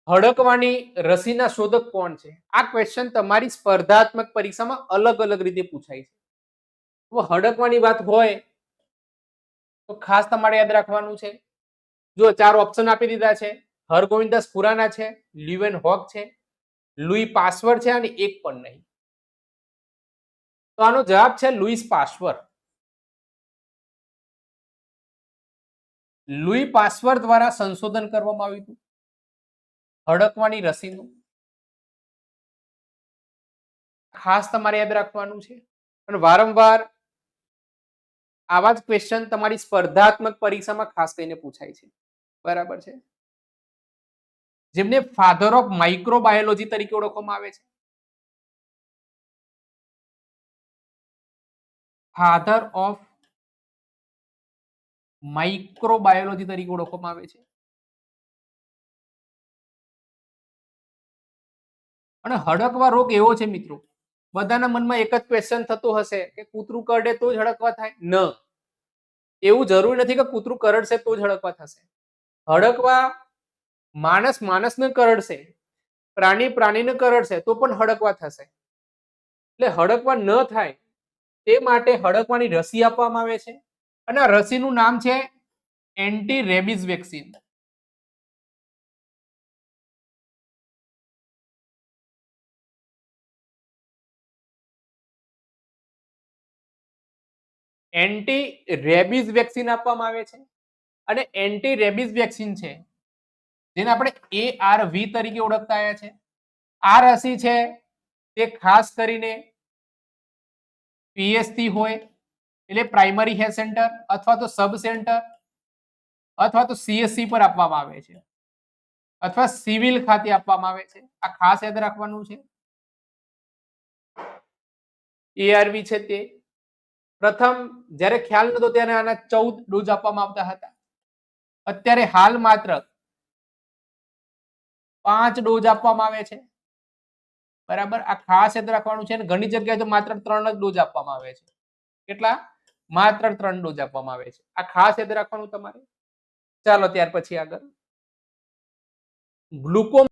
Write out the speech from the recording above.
હડકવાની રસીના શોધક કોણ છે? આ ક્વેશ્ચન તમારી સ્પર્ધાત્મક પરીક્ષામાં અલગ અલગ રીતે પૂછાય છે. તો હડકવાની વાત હોય તો ખાસ તમારે યાદ રાખવાનું છે. જો 4 ઓપ્શન આપી દીધા છે. હરગોવિંદાસ ખુરાના છે, લ્યુએન હોક છે, લુઈ પાસવર છે અને એક પણ નહીં. તો આનો જવાબ છે લુઈસ પાસવર. લુઈ પાસવર દ્વારા સંશોધન કરવામાં આવ્યું હતું હડકવાની રસીનું. ખાસ તમારે યાદ રાખવાનું છે. અને વારંવાર આવા જ ક્વેશ્ચન તમારી સ્પર્ધાત્મક પરીક્ષામાં ખાસ કરીને પૂછાય છે. બરાબર છે. જેમને ફાધર ઓફ માઇક્રોબાયોલોજી તરીકે ઓળખવામાં આવે છે. ફાધર ઓફ માઇક્રોબાયોલોજી તરીકે ઓળખવામાં આવે છે. અને હડકવા રોગ એવો છે મિત્રો, બધાના મનમાં એક જ ક્વેશ્ચન થતો હશે કે કૂતરું કરડે તો જ હડકવા થાય. ન, એવું જરૂરી નથી કે કૂતરું કરડશે તો જ હડકવા થશે. હડકવા માણસ માણસને કરડશે, પ્રાણી પ્રાણીને કરડશે તો પણ હડકવા થશે. એટલે હડકવા ન થાય તે માટે હડકવાની રસી આપવામાં આવે છે. અને આ રસીનું નામ છે એન્ટી રેબિઝ વેક્સિન. એન્ટી રેબિઝ વેક્સિન આપવામાં આવે છે. અને એન્ટી રેબિઝ વેક્સિન છે જેને આપણે ARV તરીકે ઓળખતા આવ્યા છે. આ રસી છે તે ખાસ કરીને PHC હોય એટલે પ્રાઇમરી હેલ્થ સેન્ટર અથવા તો સબ સેન્ટર અથવા તો CHC પર આપવામાં આવે છે અથવા સિવિલ ખાતે આપવામાં આવે છે. આ ખાસ યાદ રાખવાનું છે. ARV છે તે પ્રથમ જ્યારે ખ્યાલ નતો ત્યારે આના 14 ડોઝ આપવામાં આવતા હતા. અત્યારે હાલ માત્ર 5 ડોઝ આપવામાં આવે છે. બરાબર, આ ખાસ યાદ રાખવાનું છે. ઘણી જગ્યાએ તો માત્ર 3 જ ડોઝ આપવામાં આવે છે. કેટલા? માત્ર 3 ડોઝ આપવામાં આવે છે. આ ખાસ યાદ રાખવાનું તમારે. ચાલો ત્યાર પછી આગળ ગ્લુકોઝ